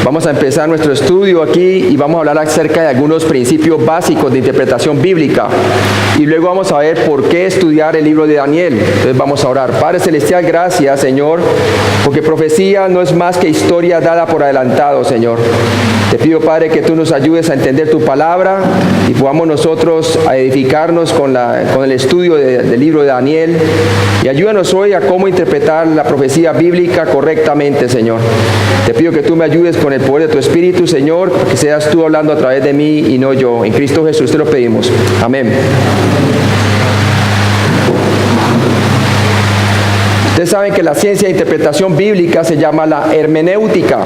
Vamos a empezar nuestro estudio aquí y vamos a hablar acerca de algunos principios básicos de interpretación bíblica. Y luego vamos a ver por qué estudiar el libro de Daniel. Entonces vamos a orar. Padre Celestial, gracias, Señor, porque profecía no es más que historia dada por adelantado, Señor. Te pido, Padre, que tú nos ayudes a entender tu palabra y podamos nosotros a edificarnos con el estudio del libro de Daniel. Y ayúdanos hoy a cómo interpretar la profecía bíblica correctamente, Señor. Te pido que tú me ayudes con el poder de tu Espíritu, Señor, que seas tú hablando a través de mí y no yo. En Cristo Jesús te lo pedimos. Amén. Ustedes saben que la ciencia de interpretación bíblica se llama la hermenéutica.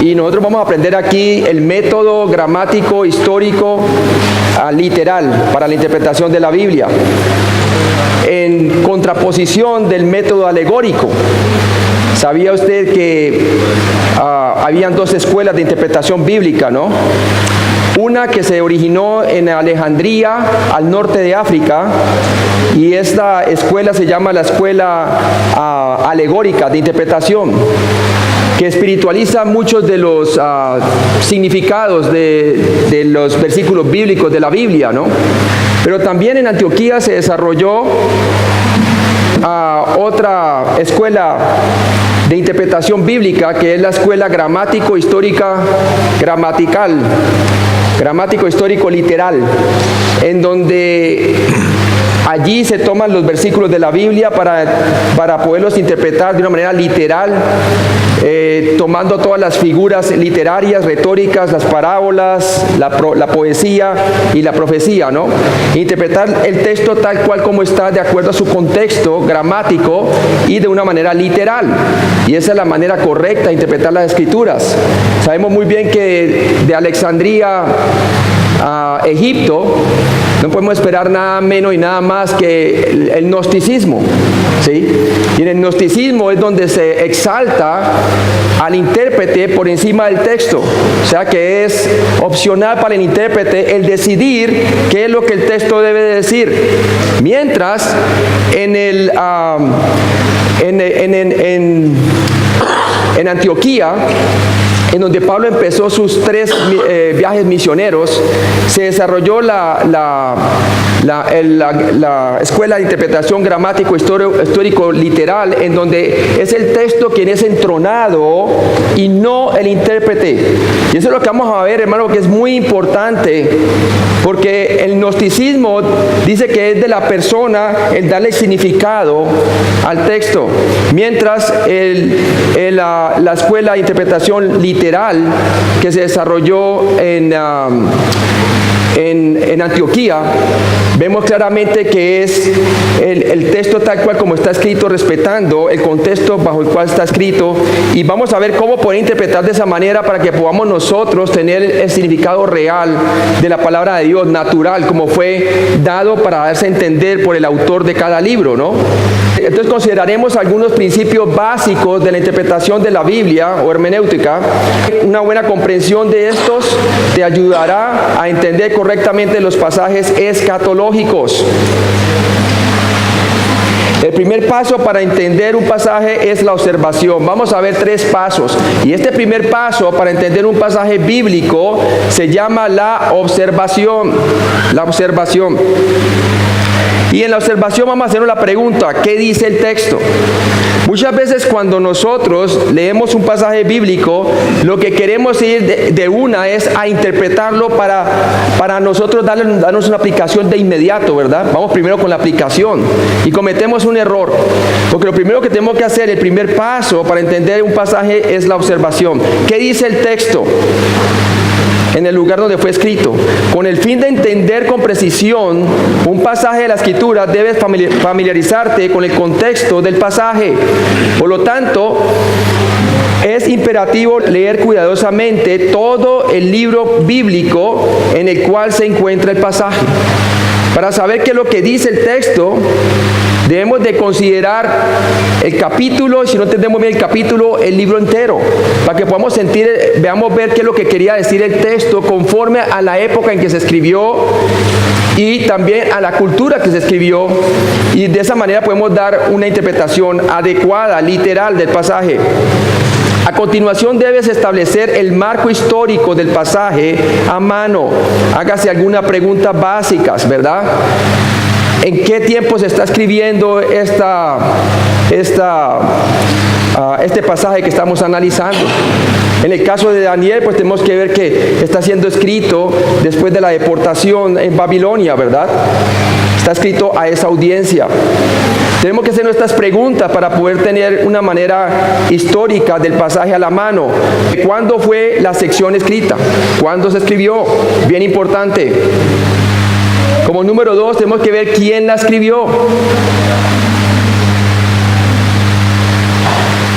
Y nosotros vamos a aprender aquí el método gramático, histórico, literal para la interpretación de la Biblia, en contraposición del método alegórico. ¿Sabía usted que habían dos escuelas de interpretación bíblica, no? Una que se originó en Alejandría, al norte de África, y esta escuela se llama la escuela alegórica de interpretación, que espiritualiza muchos de los significados de los versículos bíblicos de la Biblia, ¿no? Pero también en Antioquía se desarrolló otra escuela de interpretación bíblica, que es la escuela gramático-histórico literal, en donde allí se toman los versículos de la Biblia para poderlos interpretar de una manera literal, tomando todas las figuras literarias, retóricas, las parábolas, la poesía y la profecía, ¿no? Interpretar el texto tal cual como está, de acuerdo a su contexto gramático y de una manera literal. Y esa es la manera correcta de interpretar las Escrituras. Sabemos muy bien que de Alejandría a Egipto no podemos esperar nada menos y nada más que el gnosticismo, ¿sí? Y en el gnosticismo es donde se exalta al intérprete por encima del texto. O sea que es opcional para el intérprete el decidir qué es lo que el texto debe decir. Mientras en Antioquía, en donde Pablo empezó sus 3 viajes misioneros, se desarrolló la escuela de interpretación gramático histórico literal, en donde es el texto quien es entronado y no el intérprete. Y eso es lo que vamos a ver, hermano, que es muy importante, porque el gnosticismo dice que es de la persona el darle significado al texto, mientras la escuela de interpretación literal que se desarrolló en Antioquía, vemos claramente que es el texto tal cual como está escrito, respetando el contexto bajo el cual está escrito, y vamos a ver cómo poder interpretar de esa manera para que podamos nosotros tener el significado real de la palabra de Dios, natural, como fue dado para darse a entender por el autor de cada libro, ¿no? Entonces consideraremos algunos principios básicos de la interpretación de la Biblia o hermenéutica. Una buena comprensión de estos te ayudará a entender correctamente los pasajes escatológicos. El primer paso para entender un pasaje es la observación. Vamos a ver 3 pasos. Y este primer paso para entender un pasaje bíblico se llama la observación. La observación. Y en la observación vamos a hacer una pregunta: ¿qué dice el texto? Muchas veces cuando nosotros leemos un pasaje bíblico, lo que queremos ir de una es a interpretarlo para nosotros darnos una aplicación de inmediato, ¿verdad? Vamos primero con la aplicación y cometemos un error, porque lo primero que tenemos que hacer, el primer paso para entender un pasaje, es la observación. ¿Qué dice el texto en el lugar donde fue escrito? Con el fin de entender con precisión un pasaje de la Escritura, debes familiarizarte con el contexto del pasaje. Por lo tanto, es imperativo leer cuidadosamente todo el libro bíblico en el cual se encuentra el pasaje. Para saber qué es lo que dice el texto, debemos de considerar el capítulo, y si no entendemos bien el capítulo, el libro entero, para que podamos ver qué es lo que quería decir el texto conforme a la época en que se escribió y también a la cultura que se escribió, y de esa manera podemos dar una interpretación adecuada, literal del pasaje. A continuación debes establecer el marco histórico del pasaje a mano. Hágase algunas preguntas básicas, ¿verdad? ¿En qué tiempo se está escribiendo este pasaje que estamos analizando? En el caso de Daniel, pues tenemos que ver que está siendo escrito después de la deportación en Babilonia, ¿verdad? Está escrito a esa audiencia. Tenemos que hacer nuestras preguntas para poder tener una manera histórica del pasaje a la mano. ¿Cuándo fue la sección escrita? ¿Cuándo se escribió? Bien importante. Como número 2, tenemos que ver quién la escribió.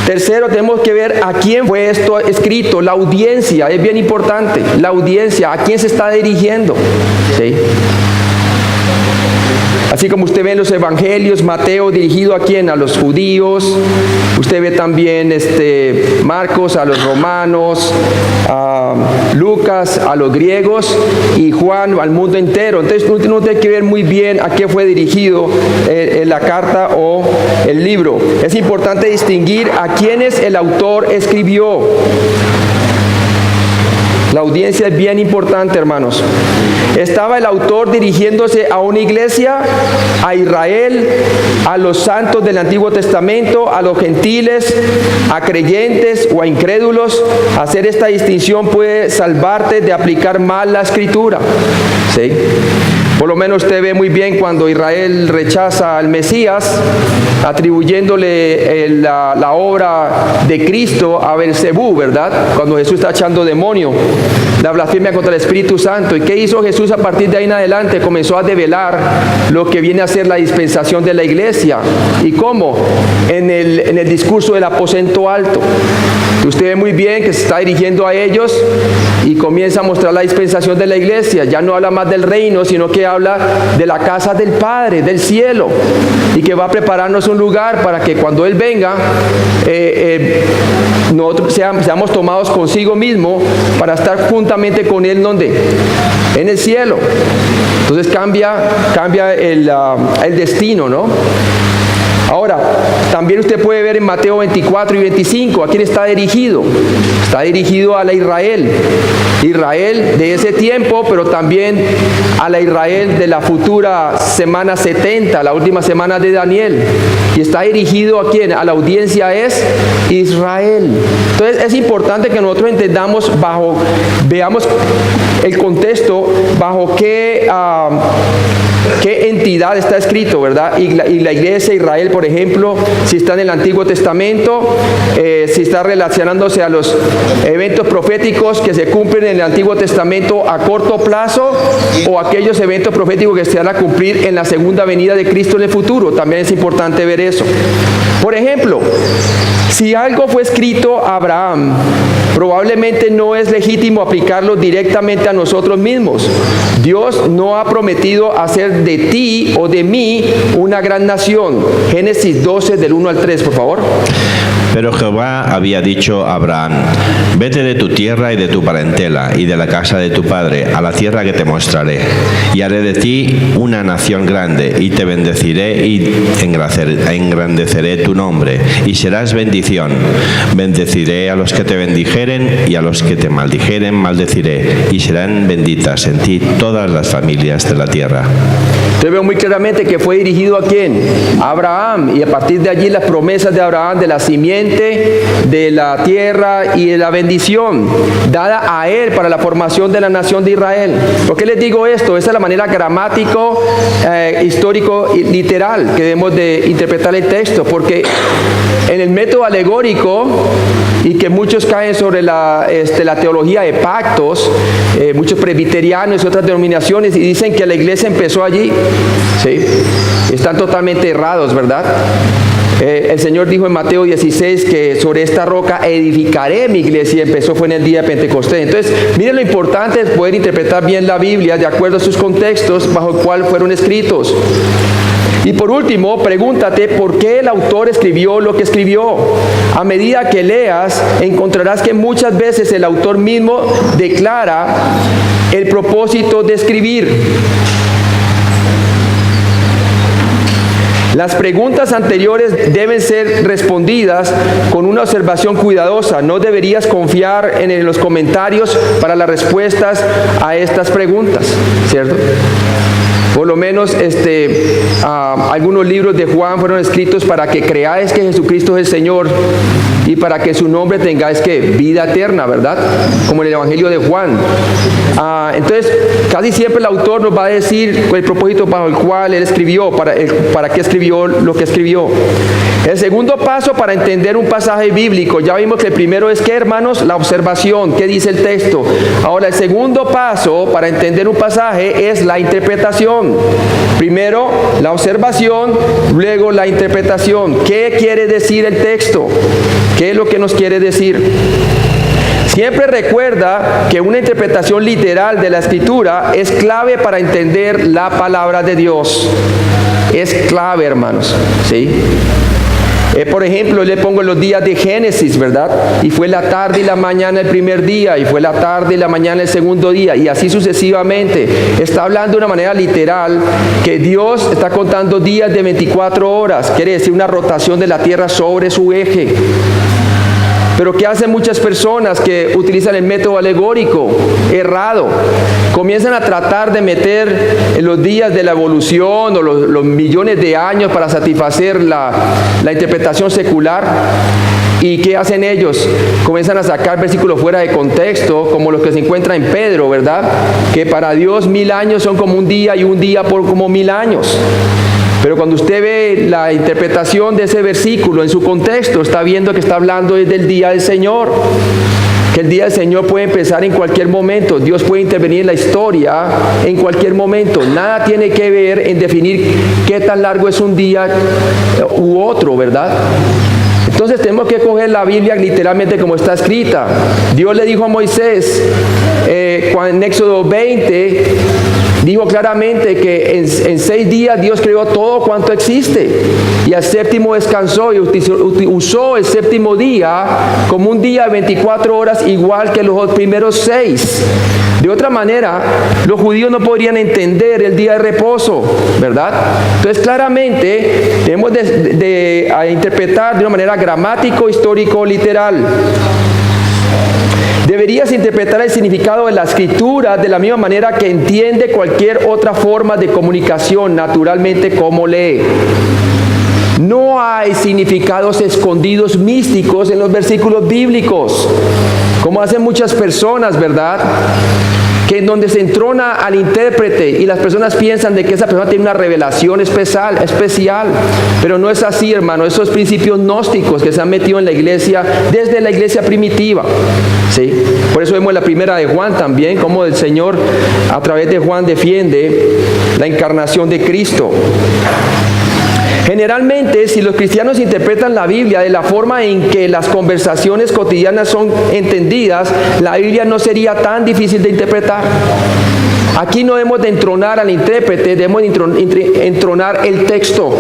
Tercero, tenemos que ver a quién fue esto escrito. La audiencia es bien importante. La audiencia, ¿a quién se está dirigiendo? ¿Sí? Así como usted ve en los evangelios, Mateo dirigido a quién, a los judíos, usted ve también Marcos a los romanos, Lucas a los griegos y Juan al mundo entero. Entonces uno tiene que ver muy bien a qué fue dirigido la carta o el libro. Es importante distinguir a quiénes el autor escribió. La audiencia es bien importante, hermanos. ¿Estaba el autor dirigiéndose a una iglesia, a Israel, a los santos del Antiguo Testamento, a los gentiles, a creyentes o a incrédulos? Hacer esta distinción puede salvarte de aplicar mal la escritura. ¿Sí? Por lo menos usted ve muy bien cuando Israel rechaza al Mesías, atribuyéndole la obra de Cristo a Belcebú, ¿verdad? Cuando Jesús está echando demonio, la blasfemia contra el Espíritu Santo. ¿Y qué hizo Jesús a partir de ahí en adelante? Comenzó a develar lo que viene a ser la dispensación de la iglesia. ¿Y cómo? En el discurso del aposento alto. Usted ve muy bien que se está dirigiendo a ellos y comienza a mostrar la dispensación de la iglesia. Ya no habla más del reino, sino que habla de la casa del Padre, del cielo, y que va a prepararnos un lugar para que cuando Él venga, nosotros seamos tomados consigo mismo para estar juntamente con Él, ¿dónde? En el cielo. Entonces cambia el destino, ¿no? Ahora, también usted puede ver en Mateo 24 y 25, ¿a quién está dirigido? Está dirigido a la Israel de ese tiempo, pero también a la Israel de la futura semana 70, la última semana de Daniel. Y está dirigido a quién? A la audiencia es Israel. Entonces es importante que nosotros entendamos veamos el contexto, bajo qué entidad está escrito, ¿verdad? Y la iglesia Israel, por ejemplo, si está en el Antiguo Testamento, si está relacionándose a los eventos proféticos que se cumplen en el Antiguo Testamento a corto plazo, o aquellos eventos proféticos que se van a cumplir en la segunda venida de Cristo en el futuro. También es importante ver eso. Por ejemplo, si algo fue escrito a Abraham, probablemente no es legítimo aplicarlo directamente a nosotros mismos. Dios no ha prometido hacer de ti o de mí una gran nación. Génesis 12, del 1 al 3, por favor. Pero Jehová había dicho a Abraham: vete de tu tierra y de tu parentela y de la casa de tu padre a la tierra que te mostraré, y haré de ti una nación grande, y te bendeciré y engrandeceré tu nombre, y serás bendición. Bendeciré a los que te bendijeren, y a los que te maldijeren maldeciré, y serán benditas en ti todas las familias de la tierra. Usted ve muy claramente que fue dirigido a quién, a Abraham, y a partir de allí las promesas de Abraham, de la simiente, de la tierra y de la bendición dada a él para la formación de la nación de Israel. ¿Por qué les digo esto? Esa es la manera gramático, histórico y literal que debemos de interpretar el texto, porque en el método alegórico, y que muchos caen sobre la teología de pactos, muchos presbiterianos y otras denominaciones, y dicen que la iglesia empezó allí. ¿Sí? Están totalmente errados, ¿verdad? El Señor dijo en Mateo 16 que sobre esta roca edificaré mi iglesia, y fue en el día de Pentecostés. Entonces, miren lo importante es poder interpretar bien la Biblia de acuerdo a sus contextos bajo el cual fueron escritos. Y por último, pregúntate por qué el autor escribió lo que escribió. A medida que leas, encontrarás que muchas veces el autor mismo declara el propósito de escribir. Las preguntas anteriores deben ser respondidas con una observación cuidadosa. No deberías confiar en los comentarios para las respuestas a estas preguntas, ¿cierto? Por lo menos algunos libros de Juan fueron escritos para que creáis que Jesucristo es el Señor y para que su nombre tengáis que vida eterna, ¿verdad? Como en el Evangelio de Juan. Entonces, casi siempre el autor nos va a decir el propósito para el cual él escribió, para qué escribió lo que escribió. El segundo paso para entender un pasaje bíblico, ya vimos que el primero es ¿qué, hermanos? La observación, ¿qué dice el texto? Ahora, el segundo paso para entender un pasaje es la interpretación. Primero, la observación, luego la interpretación. ¿Qué quiere decir el texto? ¿Qué es lo que nos quiere decir? Siempre recuerda que una interpretación literal de la Escritura es clave para entender la palabra de Dios. Es clave, hermanos, ¿sí? Por ejemplo, le pongo los días de Génesis, ¿verdad? Y fue la tarde y la mañana el primer día, y fue la tarde y la mañana el segundo día, y así sucesivamente. Está hablando de una manera literal que Dios está contando días de 24 horas, quiere decir una rotación de la tierra sobre su eje. Pero ¿qué hacen muchas personas que utilizan el método alegórico errado? Comienzan a tratar de meter los días de la evolución o los millones de años para satisfacer la interpretación secular. ¿Y qué hacen ellos? Comienzan a sacar versículos fuera de contexto, como los que se encuentran en Pedro, ¿verdad? Que para Dios 1000 años son como un día y un día por como 1000 años. Pero cuando usted ve la interpretación de ese versículo en su contexto, está viendo que está hablando desde el día del Señor. Que el día del Señor puede empezar en cualquier momento. Dios puede intervenir en la historia en cualquier momento. Nada tiene que ver en definir qué tan largo es un día u otro, ¿verdad? Entonces tenemos que coger la Biblia literalmente como está escrita. Dios le dijo a Moisés, en Éxodo 20, dijo claramente que en 6 días Dios creó todo cuanto existe y al séptimo descansó y usó el séptimo día como un día de 24 horas igual que los primeros 6. De otra manera, los judíos no podrían entender el día de reposo, ¿verdad? Entonces claramente tenemos de interpretar de una manera gramático, histórico, literal. Deberías interpretar el significado de la Escritura de la misma manera que entiende cualquier otra forma de comunicación, naturalmente como lee. No hay significados escondidos místicos en los versículos bíblicos, como hacen muchas personas, ¿verdad? Que en donde se entrona al intérprete y las personas piensan de que esa persona tiene una revelación especial, pero no es así, hermano. Esos principios gnósticos que se han metido en la iglesia desde la iglesia primitiva, ¿sí? Por eso vemos en la primera de Juan también cómo el Señor a través de Juan defiende la encarnación de Cristo. Generalmente, si los cristianos interpretan la Biblia de la forma en que las conversaciones cotidianas son entendidas, la Biblia no sería tan difícil de interpretar. Aquí no debemos de entronar al intérprete, debemos de entronar el texto.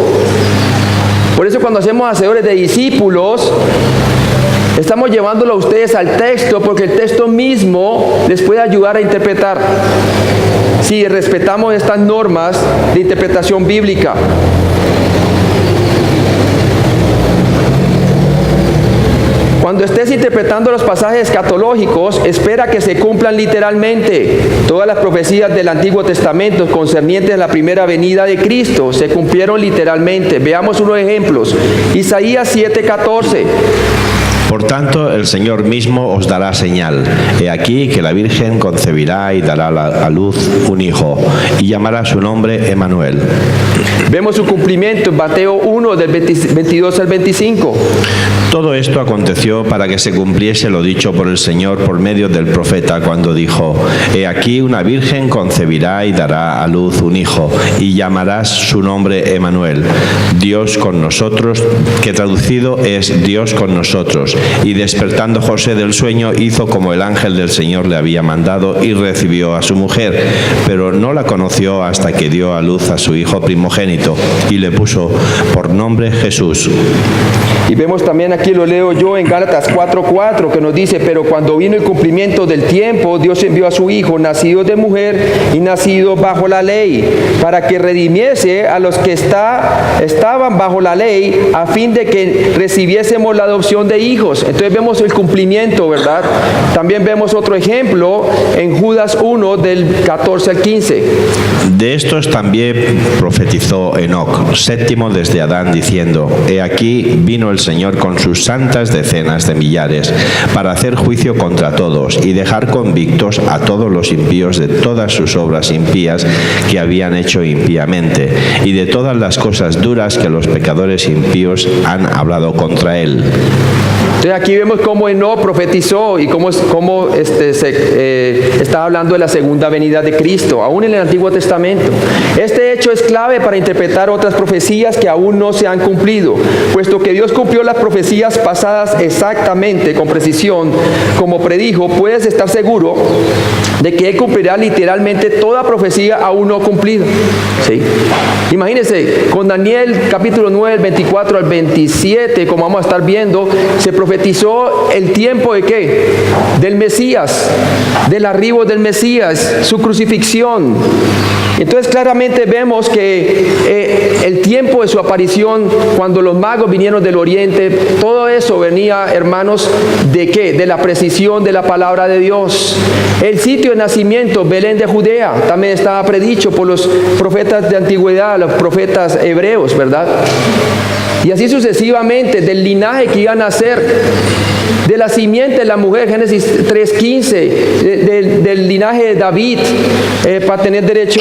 Por eso cuando hacemos hacedores de discípulos, estamos llevándolo a ustedes al texto, porque el texto mismo les puede ayudar a interpretar. Si respetamos estas normas de interpretación bíblica. Cuando estés interpretando los pasajes escatológicos, espera que se cumplan literalmente. Todas las profecías del Antiguo Testamento concernientes a la primera venida de Cristo se cumplieron literalmente. Veamos unos ejemplos. Isaías 7:14. Por tanto, el Señor mismo os dará señal. He aquí que la Virgen concebirá y dará a luz un hijo, y llamará su nombre Emmanuel. Vemos su cumplimiento en Mateo 1, del 22 al 25. Todo esto aconteció para que se cumpliese lo dicho por el Señor por medio del profeta cuando dijo: He aquí una virgen concebirá y dará a luz un hijo, y llamarás su nombre Emmanuel, Dios con nosotros, que traducido es Dios con nosotros. Y despertando José del sueño, hizo como el ángel del Señor le había mandado y recibió a su mujer, pero no la conoció hasta que dio a luz a su hijo primogénito y le puso por nombre Jesús. Y vemos también, aquí lo leo yo en Gálatas 4:4, que nos dice: pero cuando vino el cumplimiento del tiempo, Dios envió a su Hijo, nacido de mujer y nacido bajo la ley, para que redimiese a los que estaban bajo la ley, a fin de que recibiésemos la adopción de hijos. Entonces vemos el cumplimiento, ¿verdad? También vemos otro ejemplo en Judas 1, del 14 al 15. De estos también profetizó Enoc, séptimo desde Adán, diciendo: he aquí vino el Señor con sus santas decenas de millares, para hacer juicio contra todos y dejar convictos a todos los impíos de todas sus obras impías que habían hecho impíamente, y de todas las cosas duras que los pecadores impíos han hablado contra él. Entonces aquí vemos cómo Enoc profetizó y cómo está hablando de la segunda venida de Cristo, aún en el Antiguo Testamento. Este hecho es clave para interpretar otras profecías que aún no se han cumplido, puesto que Dios cumplió las profecías pasadas exactamente, con precisión, como predijo. Puedes estar seguro de que Él cumplirá literalmente toda profecía aún no cumplida. ¿Sí? Imagínense, con Daniel capítulo 9, el 24 al 27, como vamos a estar viendo, se profetizó el tiempo de ¿qué? Del Mesías, del arribo del Mesías, su crucifixión. Entonces claramente vemos que el tiempo de su aparición, cuando los magos vinieron del oriente, todo eso venía, hermanos, ¿de qué? De la precisión de la palabra de Dios. El sitio de nacimiento, Belén de Judea, también estaba predicho por los profetas de antigüedad, los profetas hebreos, ¿verdad? Y así sucesivamente, del linaje que iban a nacer, de la simiente de la mujer, Génesis 3:15, del linaje de David, para tener derecho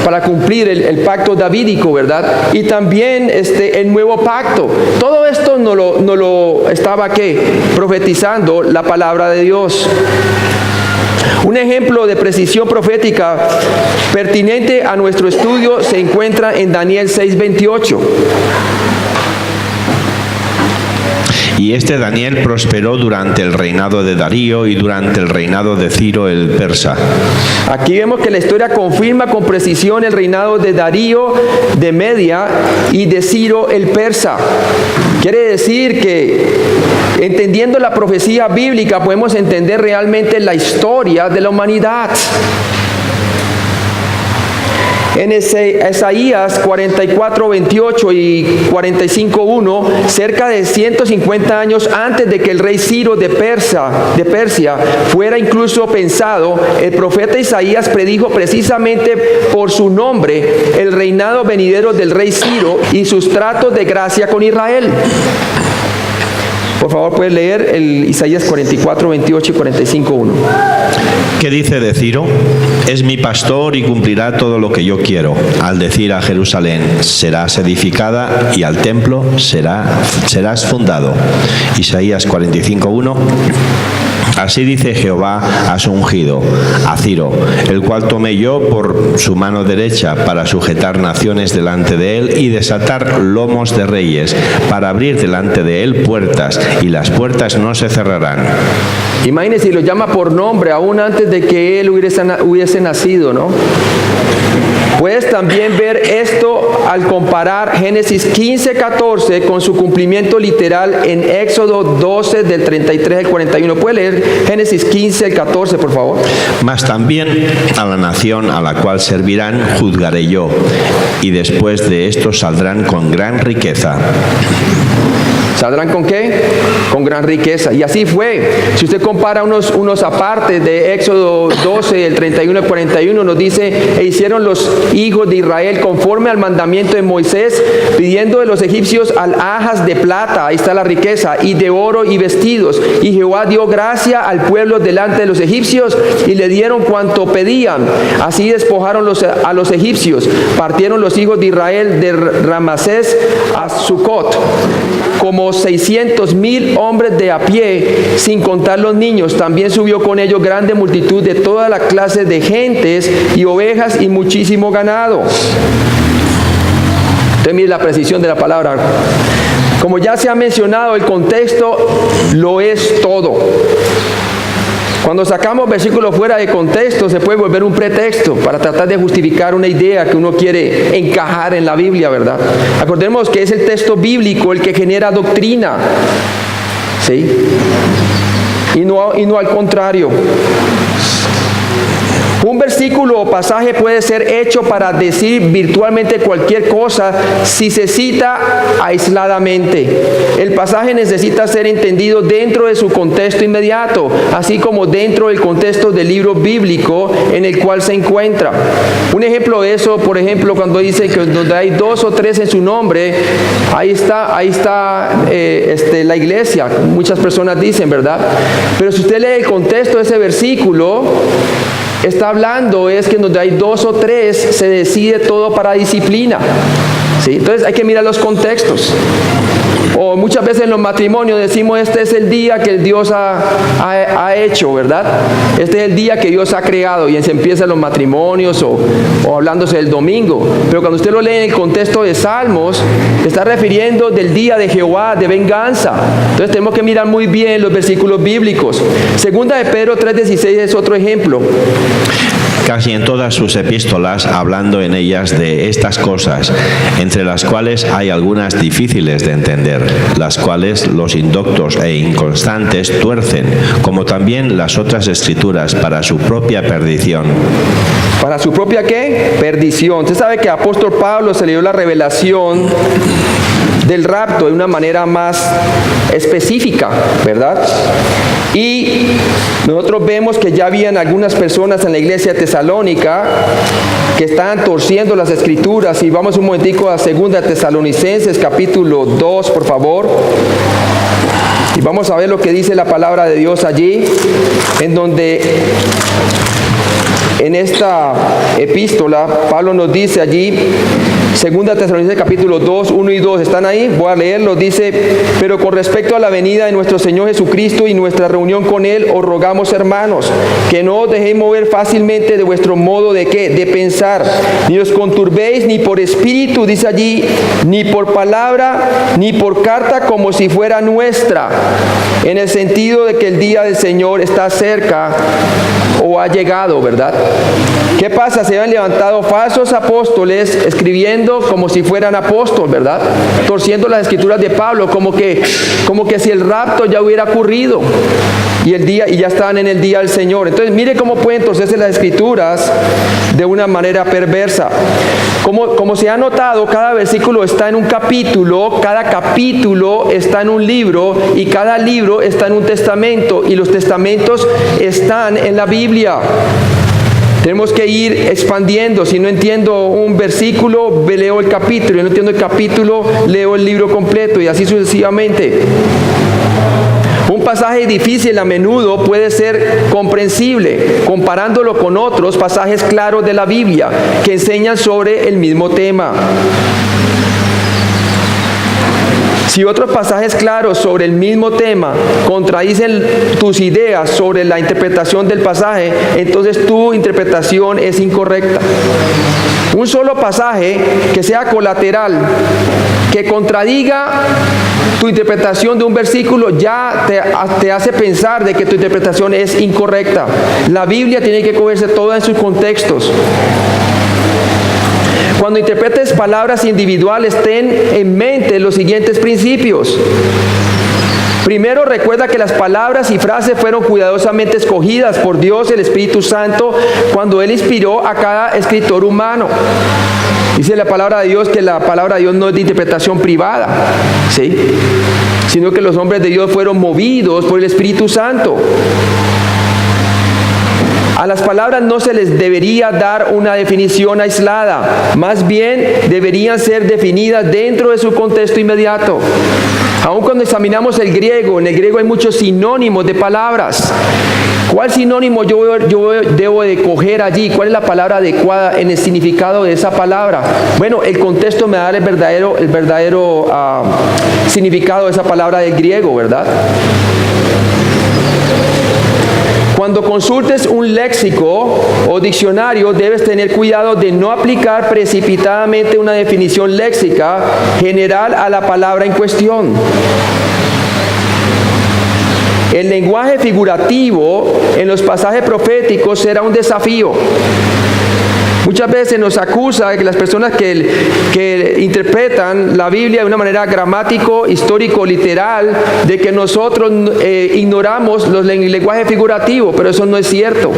para cumplir el pacto davídico, ¿verdad? Y también el nuevo pacto. Todo esto no lo estaba ¿qué? Profetizando la palabra de Dios. Un ejemplo de precisión profética pertinente a nuestro estudio se encuentra en Daniel 6:28. Y este Daniel prosperó durante el reinado de Darío y durante el reinado de Ciro el persa. Aquí vemos que la historia confirma con precisión el reinado de Darío de Media y de Ciro el persa. Quiere decir que, entendiendo la profecía bíblica, podemos entender realmente la historia de la humanidad. En Isaías 44:28 y 45:1, cerca de 150 años antes de que el rey Ciro de Persia fuera incluso pensado, el profeta Isaías predijo precisamente por su nombre el reinado venidero del rey Ciro y sus tratos de gracia con Israel. Por favor, puedes leer el Isaías 44:28 y 45:1. ¿Qué dice de Ciro? Es mi pastor y cumplirá todo lo que yo quiero. Al decir a Jerusalén, serás edificada, y al templo serás fundado. Isaías 45:1. Así dice Jehová a su ungido, a Ciro, el cual tomé yo por su mano derecha para sujetar naciones delante de él y desatar lomos de reyes, para abrir delante de él puertas, y las puertas no se cerrarán. Imagínense, lo llama por nombre aún antes de que él hubiese nacido, ¿no? Puedes también ver esto al comparar Génesis 15:14 con su cumplimiento literal en Éxodo 12 del 33 al 41. ¿Puede leer Génesis 15:14, por favor? Mas también a la nación a la cual servirán juzgaré yo, y después de esto saldrán con gran riqueza. ¿Saldrán con qué? Con gran riqueza. Y así fue. Si usted compara unos apartes de Éxodo 12, el 31 al 41, nos dice: e hicieron los hijos de Israel conforme al mandamiento de Moisés, pidiendo de los egipcios alhajas de plata, ahí está la riqueza, y de oro y vestidos. Y Jehová dio gracia al pueblo delante de los egipcios, y le dieron cuanto pedían. Así despojaron a los egipcios. Partieron los hijos de Israel de Ramasés a Sucot, como 600,000 hombres de a pie, sin contar los niños. También subió con ellos grande multitud de toda la clase de gentes y ovejas y muchísimo ganado. Entonces mire la precisión de la palabra. Como ya se ha mencionado, el contexto lo es todo. Cuando sacamos versículos fuera de contexto, se puede volver un pretexto para tratar de justificar una idea que uno quiere encajar en la Biblia, ¿verdad? Acordemos que es el texto bíblico el que genera doctrina, ¿sí? Y no al contrario. Un versículo o pasaje puede ser hecho para decir virtualmente cualquier cosa si se cita aisladamente. El pasaje necesita ser entendido dentro de su contexto inmediato, así como dentro del contexto del libro bíblico en el cual se encuentra. Un ejemplo de eso, por ejemplo, cuando dice que donde hay 2 o 3 en su nombre, ahí está la iglesia. Muchas personas dicen, ¿verdad? Pero si usted lee el contexto de ese versículo, está hablando es que donde hay 2 o 3 se decide todo para disciplina, ¿sí? Entonces hay que mirar los contextos. O muchas veces en los matrimonios decimos, este es el día que Dios ha hecho, ¿verdad? Este es el día que Dios ha creado, y se empiezan los matrimonios o hablándose del domingo. Pero cuando usted lo lee en el contexto de Salmos, se está refiriendo del día de Jehová, de venganza. Entonces tenemos que mirar muy bien los versículos bíblicos. Segunda de Pedro 3:16 es otro ejemplo. Casi en todas sus epístolas, hablando en ellas de estas cosas, entre las cuales hay algunas difíciles de entender, las cuales los indoctos e inconstantes tuercen, como también las otras escrituras, para su propia perdición. ¿Para su propia qué? Perdición. Usted sabe que a apóstol Pablo se le dio la revelación del rapto de una manera más específica, ¿verdad? Y nosotros vemos que ya habían algunas personas en la iglesia de Tesalónica que estaban torciendo las escrituras. Y vamos un momentico a 2 Tesalonicenses capítulo 2, por favor. Y vamos a ver lo que dice la palabra de Dios allí, en donde en esta epístola Pablo nos dice allí, 2 Tesalonicenses capítulo 2, 1 y 2, ¿están ahí? Voy a leerlo. Dice: pero con respecto a la venida de nuestro Señor Jesucristo y nuestra reunión con Él, os rogamos, hermanos, que no os dejéis mover fácilmente de vuestro modo de ¿qué? De pensar, ni os conturbéis ni por espíritu, dice allí, ni por palabra, ni por carta como si fuera nuestra, en el sentido de que el día del Señor está cerca o ha llegado, ¿verdad? ¿Qué pasa? Se han levantado falsos apóstoles escribiendo como si fueran apóstoles, ¿verdad? Torciendo las escrituras de Pablo, como que si el rapto ya hubiera ocurrido y ya estaban en el día del Señor. Entonces mire cómo pueden torcerse las escrituras de una manera perversa. Como se ha notado, cada versículo está en un capítulo, cada capítulo está en un libro, y cada libro está en un testamento, y los testamentos están en la Biblia. Tenemos que ir expandiendo. Si no entiendo un versículo, leo el capítulo. Si no entiendo el capítulo, leo el libro completo, y así sucesivamente. Un pasaje difícil a menudo puede ser comprensible comparándolo con otros pasajes claros de la Biblia que enseñan sobre el mismo tema. Si otros pasajes claros sobre el mismo tema contradicen tus ideas sobre la interpretación del pasaje, entonces tu interpretación es incorrecta. Un solo pasaje que sea colateral, que contradiga tu interpretación de un versículo, ya te hace pensar de que tu interpretación es incorrecta. La Biblia tiene que cogerse toda en sus contextos. Cuando interpretes palabras individuales, ten en mente los siguientes principios. Primero, recuerda que las palabras y frases fueron cuidadosamente escogidas por Dios, el Espíritu Santo, cuando Él inspiró a cada escritor humano. Dice la palabra de Dios que la palabra de Dios no es de interpretación privada, ¿sí? Sino que los hombres de Dios fueron movidos por el Espíritu Santo. A las palabras no se les debería dar una definición aislada, más bien deberían ser definidas dentro de su contexto inmediato. Aun cuando examinamos el griego, en el griego hay muchos sinónimos de palabras. ¿Cuál sinónimo yo debo de coger allí? ¿Cuál es la palabra adecuada en el significado de esa palabra? Bueno, el contexto me da el verdadero significado de esa palabra del griego, ¿verdad? Cuando consultes un léxico o diccionario, debes tener cuidado de no aplicar precipitadamente una definición léxica general a la palabra en cuestión. el lenguaje figurativo en los pasajes proféticos será un desafío. Muchas veces nos acusa de que las personas que interpretan la Biblia de una manera gramático, histórico, literal, de que nosotros ignoramos el lenguaje figurativo, pero eso no es cierto.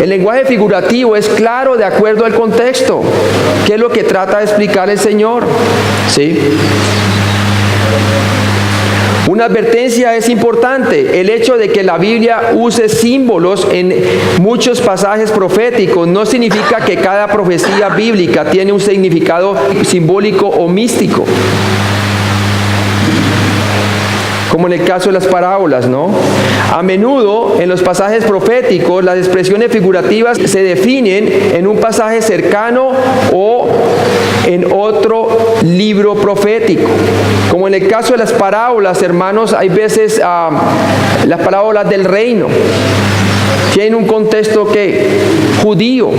El lenguaje figurativo es claro de acuerdo al contexto, que es lo que trata de explicar el Señor. ¿Sí? Una advertencia es importante. El hecho de que la Biblia use símbolos en muchos pasajes proféticos no significa que cada profecía bíblica tiene un significado simbólico o místico. Como en el caso de las parábolas, ¿no? A menudo en los pasajes proféticos las expresiones figurativas se definen en un pasaje cercano o en otro libro profético. Como en el caso de las parábolas, hermanos, hay veces las parábolas del reino tienen un contexto que judío,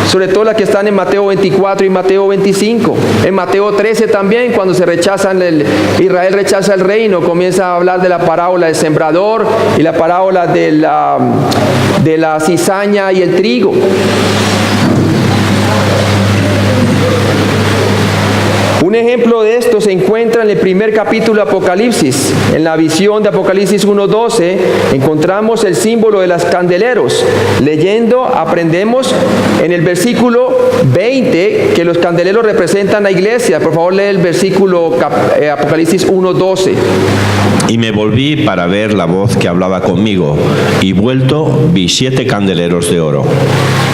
sobre todo las que están en Mateo 24 y Mateo 25. En Mateo 13 también, cuando Israel rechaza el reino, comienza a hablar de la parábola del sembrador y la parábola de la cizaña y el trigo. Un ejemplo de esto se encuentra en el primer capítulo de Apocalipsis. En la visión de Apocalipsis 1:12 encontramos el símbolo de los candeleros. Leyendo aprendemos en el versículo 20 que los candeleros representan la iglesia. Por favor, lee el versículo Apocalipsis 1:12. Y me volví para ver la voz que hablaba conmigo, y vuelto vi 7 candeleros de oro.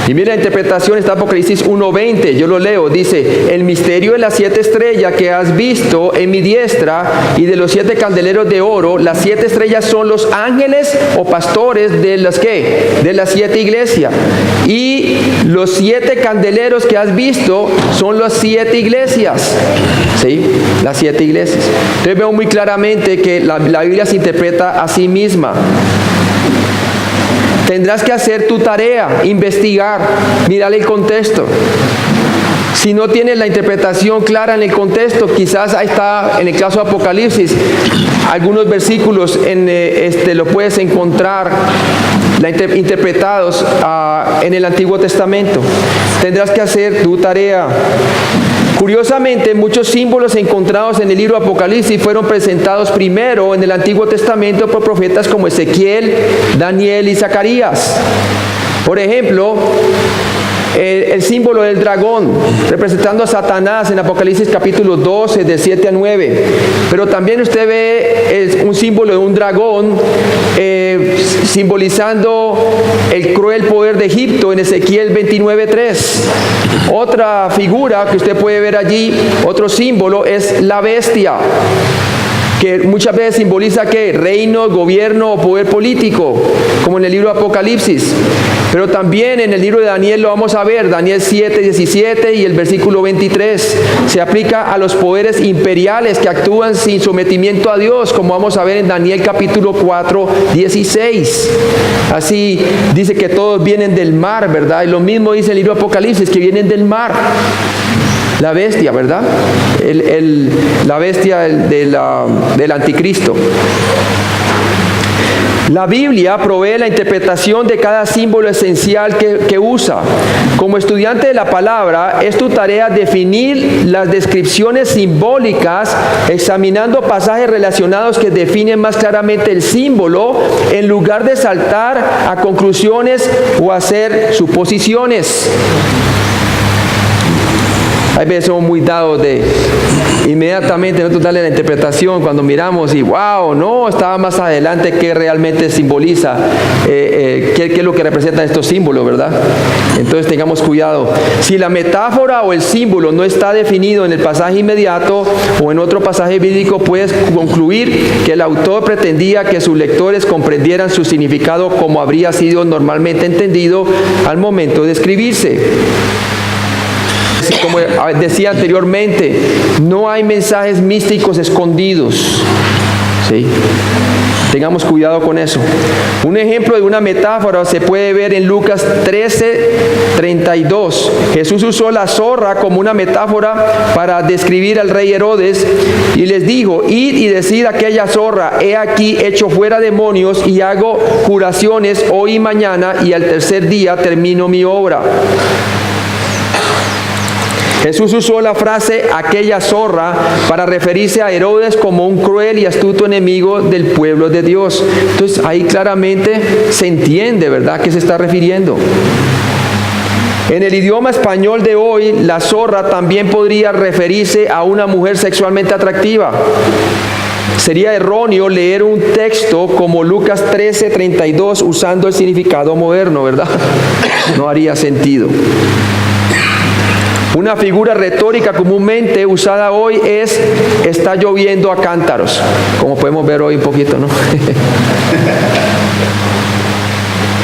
Y mira la interpretación, está Apocalipsis 1:20, yo lo leo, dice: el misterio de las 7 estrellas que has visto en mi diestra y de los 7 candeleros de oro. Las 7 estrellas son los ángeles o pastores de las de las 7 iglesias, y los 7 candeleros que has visto son las 7 iglesias. ¿Sí? Las 7 iglesias. Entonces veo muy claramente que la Biblia se interpreta a sí misma. Tendrás que hacer tu tarea, investigar, mirar el contexto. Si no tienes la interpretación clara en el contexto, quizás ahí está, en el caso de Apocalipsis, algunos versículos lo puedes encontrar interpretados en el Antiguo Testamento. Tendrás que hacer tu tarea. Curiosamente, muchos símbolos encontrados en el libro de Apocalipsis fueron presentados primero en el Antiguo Testamento por profetas como Ezequiel, Daniel y Zacarías. Por ejemplo, el símbolo del dragón, representando a Satanás en Apocalipsis capítulo 12, de 7 a 9. Pero también usted ve un símbolo de un dragón simbolizando el cruel poder de Egipto en Ezequiel 29:3. Otra figura que usted puede ver allí, otro símbolo, es la bestia, que muchas veces simboliza ¿qué? Reino, gobierno o poder político, como en el libro de Apocalipsis. Pero también en el libro de Daniel lo vamos a ver, Daniel 7:17 y el versículo 23. Se aplica a los poderes imperiales que actúan sin sometimiento a Dios, como vamos a ver en Daniel capítulo 4:16. Así dice que todos vienen del mar, ¿verdad? Y lo mismo dice el libro de Apocalipsis, que vienen del mar. La bestia, ¿verdad? La bestia del anticristo. La Biblia provee la interpretación de cada símbolo esencial que usa. Como estudiante de la palabra, es tu tarea definir las descripciones simbólicas, examinando pasajes relacionados que definen más claramente el símbolo, en lugar de saltar a conclusiones o hacer suposiciones. Hay veces somos muy dados de inmediatamente nosotros darle la interpretación cuando miramos y wow, no, estaba más adelante qué realmente simboliza, qué es lo que representan estos símbolos, ¿verdad? Entonces tengamos cuidado. Si la metáfora o el símbolo no está definido en el pasaje inmediato o en otro pasaje bíblico, puedes concluir que el autor pretendía que sus lectores comprendieran su significado como habría sido normalmente entendido al momento de escribirse. Como decía anteriormente, no hay mensajes místicos escondidos. ¿Sí? Tengamos cuidado con eso. Un ejemplo de una metáfora se puede ver en Lucas 13:32. Jesús usó la zorra como una metáfora para describir al rey Herodes y les dijo: id y decid a aquella zorra, he aquí echo fuera demonios y hago curaciones hoy y mañana, y al tercer día termino mi obra. Jesús usó la frase aquella zorra para referirse a Herodes como un cruel y astuto enemigo del pueblo de Dios. Entonces ahí claramente se entiende, ¿verdad?, a qué se está refiriendo. En el idioma español de hoy, la zorra también podría referirse a una mujer sexualmente atractiva. Sería erróneo leer un texto como Lucas 13:32 usando el significado moderno, ¿verdad? No haría sentido. Una figura retórica comúnmente usada hoy es: está lloviendo a cántaros, como podemos ver hoy un poquito, ¿no?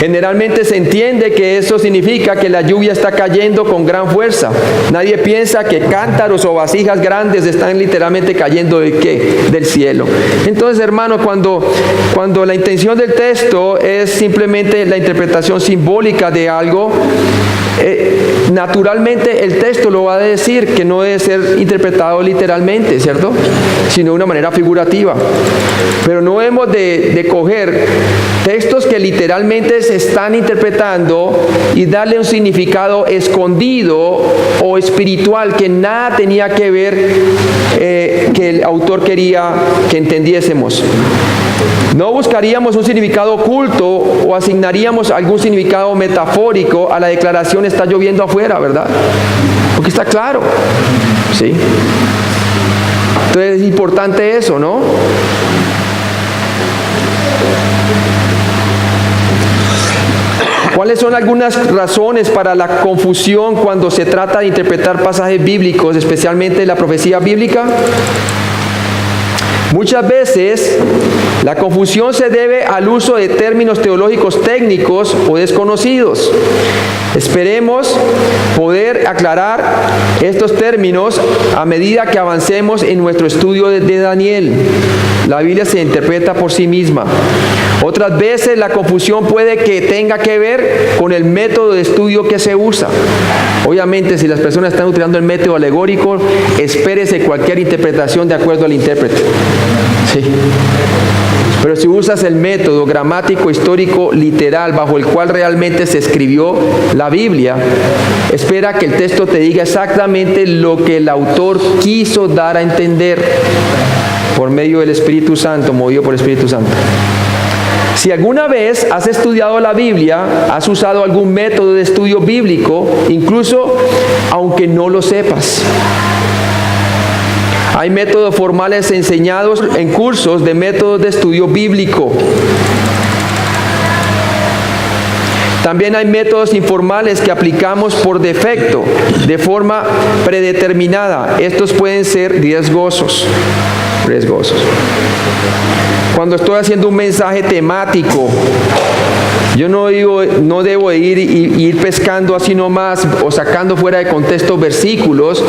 Generalmente se entiende que eso significa que la lluvia está cayendo con gran fuerza. Nadie piensa que cántaros o vasijas grandes están literalmente cayendo ¿de qué? Del cielo. Entonces, hermanos, cuando la intención del texto es simplemente la interpretación simbólica de algo, naturalmente el texto lo va a decir que no debe ser interpretado literalmente, ¿cierto?, sino de una manera figurativa. Pero no hemos de coger textos que literalmente se están interpretando y darle un significado escondido o espiritual que nada tenía que ver que el autor quería que entendiésemos. No buscaríamos un significado oculto o asignaríamos algún significado metafórico a la declaración está lloviendo afuera, ¿verdad? Porque está claro, ¿sí? Entonces es importante eso, ¿no? ¿Cuáles son algunas razones para la confusión cuando se trata de interpretar pasajes bíblicos, especialmente la profecía bíblica? Muchas veces la confusión se debe al uso de términos teológicos técnicos o desconocidos. Esperemos poder aclarar estos términos a medida que avancemos en nuestro estudio de Daniel. La Biblia se interpreta por sí misma. Otras veces la confusión puede que tenga que ver con el método de estudio que se usa. Obviamente, si las personas están utilizando el método alegórico, espérese cualquier interpretación de acuerdo al intérprete. Sí. Pero si usas el método gramático, histórico, literal, bajo el cual realmente se escribió la Biblia, espera que el texto te diga exactamente lo que el autor quiso dar a entender por medio del Espíritu Santo, movido por el Espíritu Santo. Si alguna vez has estudiado la Biblia, has usado algún método de estudio bíblico, incluso aunque no lo sepas. Hay métodos formales enseñados en cursos de métodos de estudio bíblico. También hay métodos informales que aplicamos por defecto, de forma predeterminada. Estos pueden ser riesgosos. Cuando estoy haciendo un mensaje temático, yo no debo ir pescando así nomás o sacando fuera de contexto versículos,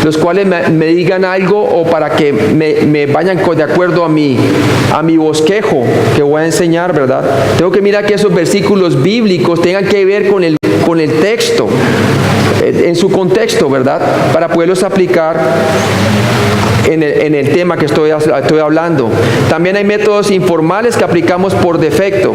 los cuales me digan algo o para que me vayan de acuerdo a mi bosquejo que voy a enseñar, ¿verdad? Tengo que mirar que esos versículos bíblicos tengan que ver con el texto, en su contexto, ¿verdad? Para poderlos aplicar en el tema que estoy hablando. También hay métodos informales que aplicamos por defecto.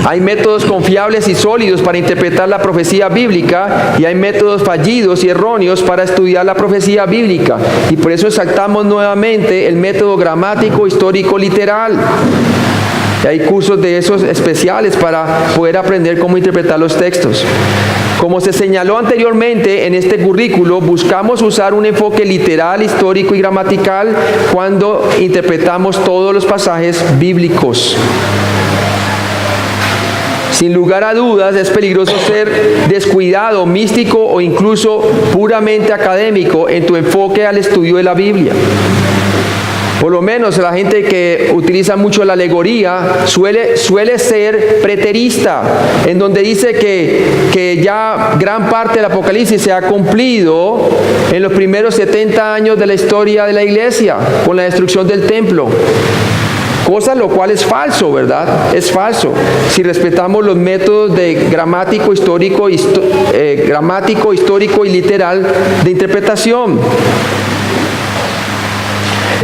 Hay métodos confiables y sólidos para interpretar la profecía bíblica y hay métodos fallidos y erróneos para estudiar la profecía bíblica. Y por eso exaltamos nuevamente el método gramático, histórico, literal. Y hay cursos de esos especiales para poder aprender cómo interpretar los textos. Como se señaló anteriormente en este currículo, buscamos usar un enfoque literal, histórico y gramatical cuando interpretamos todos los pasajes bíblicos. Sin lugar a dudas, es peligroso ser descuidado, místico o incluso puramente académico en tu enfoque al estudio de la Biblia. Por lo menos la gente que utiliza mucho la alegoría suele ser preterista, en donde dice que ya gran parte del Apocalipsis se ha cumplido en los primeros 70 años de la historia de la iglesia, con la destrucción del templo. Cosa lo cual es falso, ¿verdad? Es falso. Si respetamos los métodos de gramático, histórico y literal de interpretación.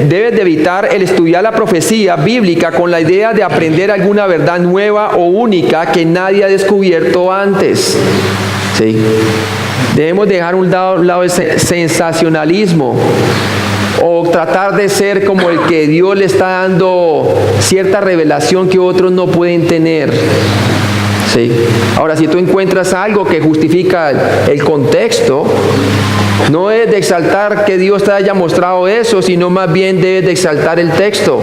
Debes de evitar el estudiar la profecía bíblica con la idea de aprender alguna verdad nueva o única que nadie ha descubierto antes. ¿Sí? Debemos dejar a un lado ese sensacionalismo o tratar de ser como el que Dios le está dando cierta revelación que otros no pueden tener. ¿Sí? Ahora, si tú encuentras algo que justifica el contexto, no es de exaltar que Dios te haya mostrado eso, sino más bien debes de exaltar el texto.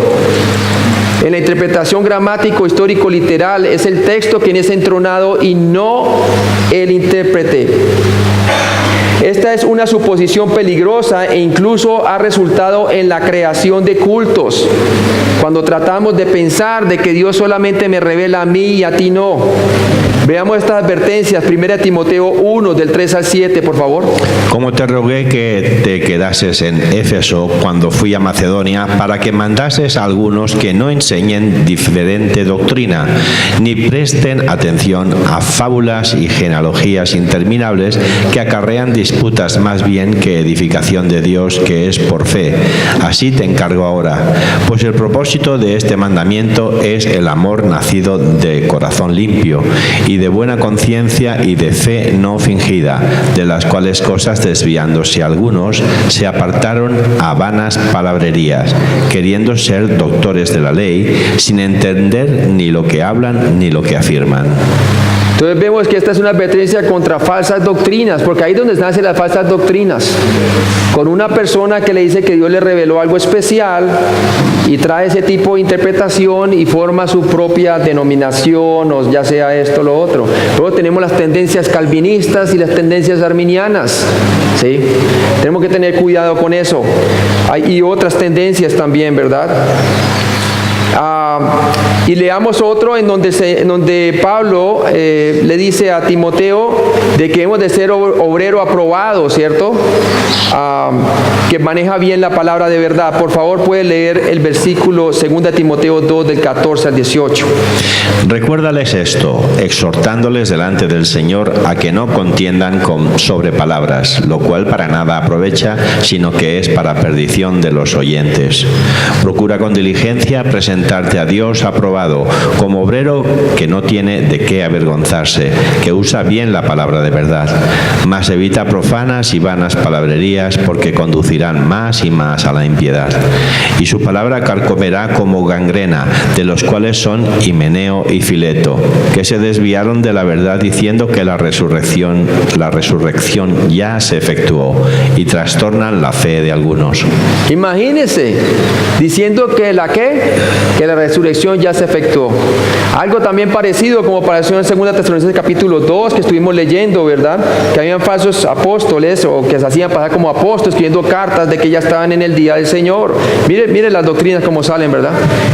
En la interpretación gramático, histórico, literal, es el texto quien es entronado y no el intérprete. Esta es una suposición peligrosa e incluso ha resultado en la creación de cultos. Cuando tratamos de pensar de que Dios solamente me revela a mí y a ti no. Veamos estas advertencias, 1 Timoteo 1, del 3 al 7, por favor. Como te rogué que te quedases en Éfeso cuando fui a Macedonia, para que mandases a algunos que no enseñen diferente doctrina, ni presten atención a fábulas y genealogías interminables que acarrean disputas más bien que edificación de Dios, que es por fe. Así te encargo ahora, pues el propósito de este mandamiento es el amor nacido de corazón limpio y de buena conciencia y de fe no fingida, de las cuales cosas desviándose algunos se apartaron a vanas palabrerías, queriendo ser doctores de la ley, sin entender ni lo que hablan ni lo que afirman. Entonces vemos que esta es una advertencia contra falsas doctrinas, porque ahí es donde nacen las falsas doctrinas. Con una persona que le dice que Dios le reveló algo especial y trae ese tipo de interpretación y forma su propia denominación, o ya sea esto o lo otro. Luego tenemos las tendencias calvinistas y las tendencias arminianas. ¿Sí? Tenemos que tener cuidado con eso. Hay otras tendencias también, ¿verdad? Y leamos otro en donde Pablo le dice a Timoteo de que hemos de ser obrero aprobado, ¿cierto? Que maneja bien la palabra de verdad. Por favor, puede leer el versículo 2 Timoteo 2 del 14 al 18. Recuérdales esto, exhortándoles delante del Señor a que no contiendan sobre palabras, lo cual para nada aprovecha, sino que es para perdición de los oyentes. Procura con diligencia presentarte a Dios aprobado, como obrero que no tiene de qué avergonzarse, que usa bien la palabra de verdad. Mas evita profanas y vanas palabrerías, porque conducirán más y más a la impiedad. Y su palabra carcomerá como gangrena, de los cuales son Himeneo y Fileto, que se desviaron de la verdad diciendo que la resurrección ya se efectuó, y trastornan la fe de algunos. Imagínense, diciendo que la resurrección ya se efectuó. Algo también parecido como apareció en 2 Tesalonicenses capítulo 2 que estuvimos leyendo, ¿verdad? Que habían falsos apóstoles o que se hacían pasar como apóstoles escribiendo cartas de que ya estaban en el día del Señor. Mire las doctrinas como salen, ¿verdad?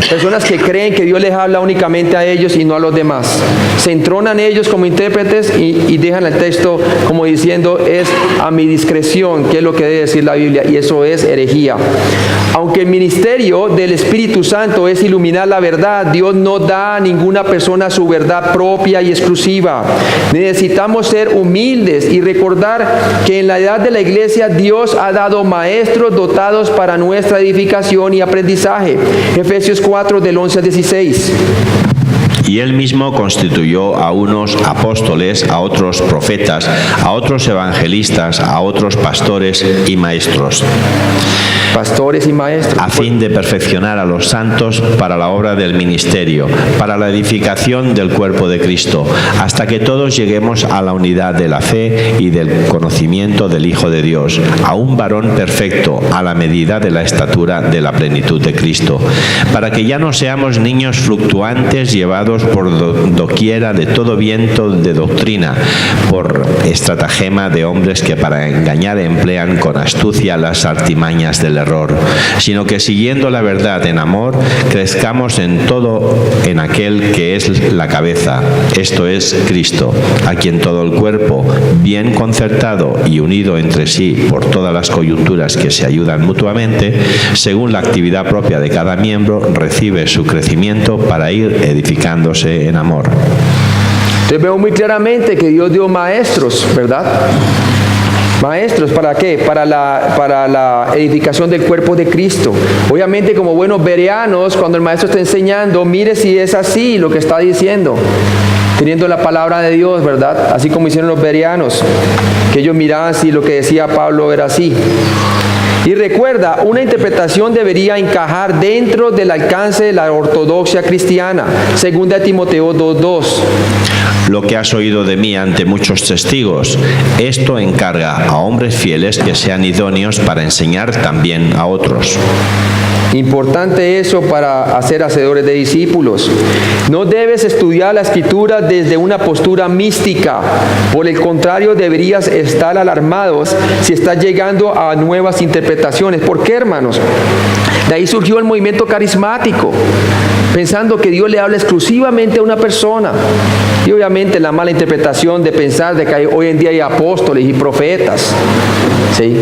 Personas que creen que Dios les habla únicamente a ellos y no a los demás. Se entronan ellos como intérpretes y dejan el texto como diciendo es a mi discreción, que es lo que debe decir la Biblia, y eso es herejía. Aunque el ministerio del Espíritu Santo es iluminar la verdad, Dios no da a ninguna persona su verdad propia y exclusiva. Necesitamos ser humildes y recordar que en la edad de la iglesia Dios ha dado maestros dotados para nuestra edificación y aprendizaje. Efesios 4 del 11 al 16. Y él mismo constituyó a unos apóstoles, a otros profetas, a otros evangelistas, a otros pastores y maestros. Pastores y maestros. A fin de perfeccionar a los santos para la obra del ministerio, para la edificación del cuerpo de Cristo, hasta que todos lleguemos a la unidad de la fe y del conocimiento del Hijo de Dios, a un varón perfecto, a la medida de la estatura de la plenitud de Cristo, para que ya no seamos niños fluctuantes llevados guardados por doquiera de todo viento de doctrina, por estratagema de hombres que para engañar emplean con astucia las artimañas del error, sino que siguiendo la verdad en amor, crezcamos en todo en aquel que es la cabeza, esto es Cristo, a quien todo el cuerpo, bien concertado y unido entre sí por todas las coyunturas que se ayudan mutuamente, según la actividad propia de cada miembro, recibe su crecimiento para ir edificándose en amor. Entonces veo muy claramente que Dios dio maestros, ¿verdad? Maestros, ¿para qué? Para la edificación del cuerpo de Cristo. Obviamente, como buenos bereanos, cuando el maestro está enseñando, mire si es así lo que está diciendo, teniendo la palabra de Dios, ¿verdad? Así como hicieron los bereanos, que ellos miraban si lo que decía Pablo era así. Y recuerda, una interpretación debería encajar dentro del alcance de la ortodoxia cristiana, 2 Timoteo 2:2. Lo que has oído de mí ante muchos testigos, esto encarga a hombres fieles que sean idóneos para enseñar también a otros. Importante eso para hacer hacedores de discípulos. No debes estudiar la Escritura desde una postura mística. Por el contrario, deberías estar alarmados si estás llegando a nuevas interpretaciones. ¿Por qué, hermanos? De ahí surgió el movimiento carismático, pensando que Dios le habla exclusivamente a una persona. Y obviamente la mala interpretación de pensar de que hoy en día hay apóstoles y profetas. ¿Sí?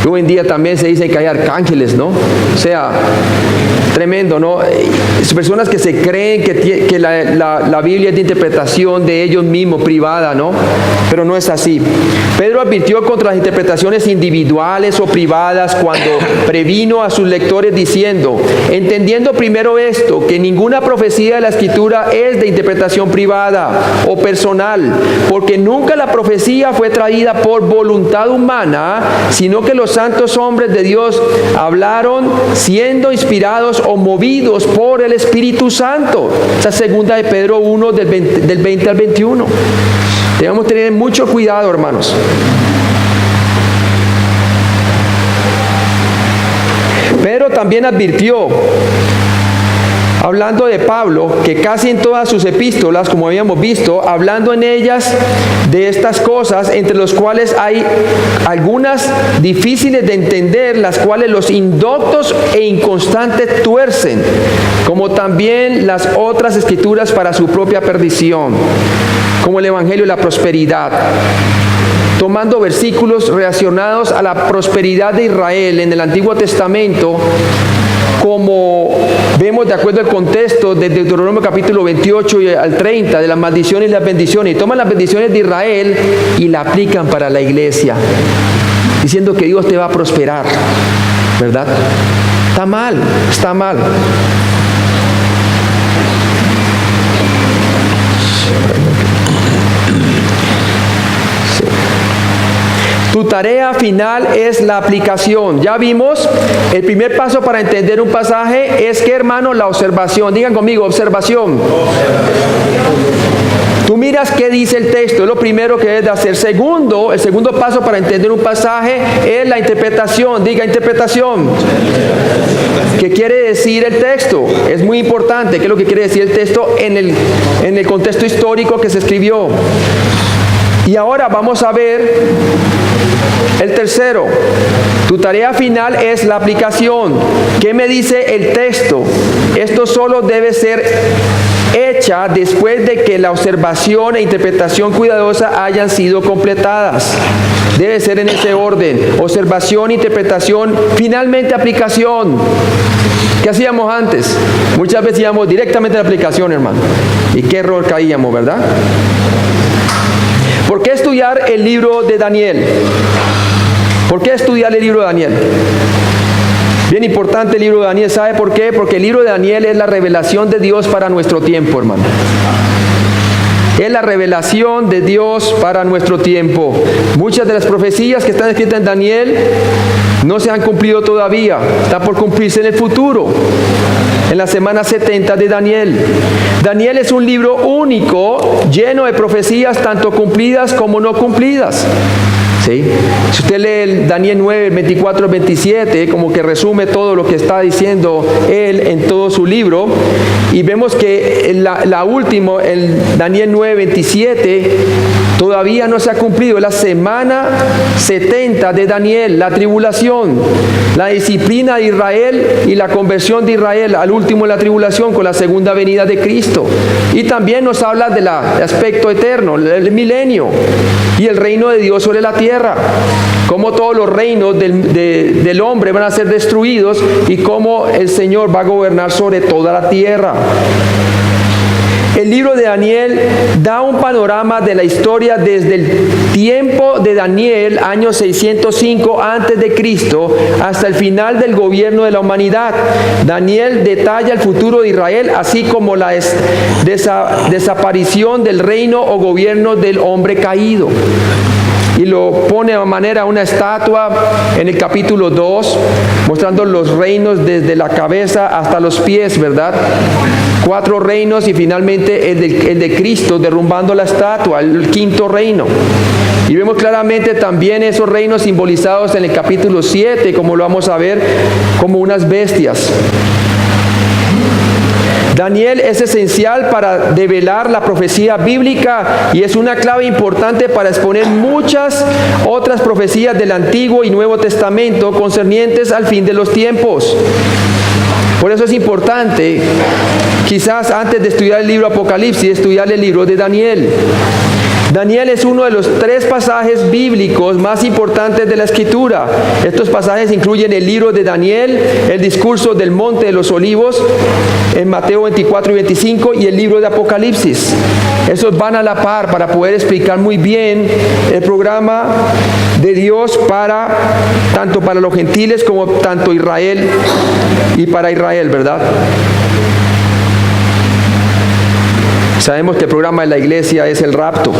Hoy en día también se dice que hay arcángeles, ¿no? O sea, tremendo, ¿no? Personas que se creen que la Biblia es de interpretación de ellos mismos, privada, ¿no? Pero no es así. Pedro advirtió contra las interpretaciones individuales o privadas cuando previno a sus lectores diciendo, entendiendo primero esto, que ninguna profecía de la Escritura es de interpretación privada o personal, porque nunca la profecía fue traída por voluntad humana, sino que los santos hombres de Dios hablaron siendo inspirados o movidos por el Espíritu Santo. Esa segunda de Pedro 1 del 20 al 21. Debemos tener mucho cuidado, hermanos. Pedro también advirtió, hablando de Pablo, que casi en todas sus epístolas, como habíamos visto, hablando en ellas de estas cosas, entre los cuales hay algunas difíciles de entender, las cuales los indoctos e inconstantes tuercen, como también las otras escrituras para su propia perdición, como el Evangelio de la prosperidad, tomando versículos relacionados a la prosperidad de Israel en el Antiguo Testamento, como vemos de acuerdo al contexto de Deuteronomio capítulo 28 al 30, de las maldiciones y las bendiciones, y toman las bendiciones de Israel y la aplican para la iglesia, diciendo que Dios te va a prosperar, ¿verdad? Está mal, está mal. Tu tarea final es la aplicación. Ya vimos, el primer paso para entender un pasaje es que, hermano, la observación. Digan conmigo, observación. Tú miras qué dice el texto, es lo primero que debes de hacer. Segundo, el segundo paso para entender un pasaje es la interpretación. Diga interpretación. ¿Qué quiere decir el texto? Es muy importante. ¿Qué es lo que quiere decir el texto en el contexto histórico que se escribió? Y ahora vamos a ver el tercero. Tu tarea final es la aplicación. ¿Qué me dice el texto? Esto solo debe ser hecha después de que la observación e interpretación cuidadosa hayan sido completadas. Debe ser en ese orden: observación, interpretación, finalmente aplicación. ¿Qué hacíamos antes? Muchas veces íbamos directamente a la aplicación, hermano. ¿Y qué error caíamos, verdad? ¿Por qué estudiar el libro de Daniel? ¿Por qué estudiar el libro de Daniel? Bien importante el libro de Daniel. ¿Sabe por qué? Porque el libro de Daniel es la revelación de Dios para nuestro tiempo, hermano. Es la revelación de Dios para nuestro tiempo. Muchas de las profecías que están escritas en Daniel no se han cumplido todavía. Están por cumplirse en el futuro, en la semana 70 de Daniel. Daniel es un libro único, lleno de profecías tanto cumplidas como no cumplidas. ¿Sí? Si usted lee el Daniel 9, 24 al 27, como que resume todo lo que está diciendo él en todo su libro, y vemos que la última, el Daniel 9, 27, todavía no se ha cumplido. La semana 70 de Daniel, la tribulación, la disciplina de Israel y la conversión de Israel al último en la tribulación con la segunda venida de Cristo. Y también nos habla del aspecto eterno, el milenio y el reino de Dios sobre la tierra, cómo todos los reinos del hombre van a ser destruidos y cómo el Señor va a gobernar sobre toda la tierra. El libro de Daniel da un panorama de la historia desde el tiempo de Daniel, año 605 antes de Cristo, hasta el final del gobierno de la humanidad. Daniel detalla el futuro de Israel, así como la desaparición del reino o gobierno del hombre caído. Y lo pone de manera una estatua en el capítulo 2, mostrando los reinos desde la cabeza hasta los pies, ¿verdad? 4 reinos y finalmente el de Cristo derrumbando la estatua, el 5.º reino. Y vemos claramente también esos reinos simbolizados en el capítulo 7, como lo vamos a ver, como unas bestias. Daniel es esencial para develar la profecía bíblica y es una clave importante para exponer muchas otras profecías del Antiguo y Nuevo Testamento concernientes al fin de los tiempos. Por eso es importante, quizás antes de estudiar el libro Apocalipsis, estudiar el libro de Daniel. Daniel es uno de los 3 pasajes bíblicos más importantes de la Escritura. Estos pasajes incluyen el libro de Daniel, el discurso del Monte de los Olivos, en Mateo 24 y 25, y el libro de Apocalipsis. Esos van a la par para poder explicar muy bien el programa de Dios tanto para los gentiles como tanto Israel y para Israel, ¿verdad? Sabemos que el programa de la iglesia es el rapto.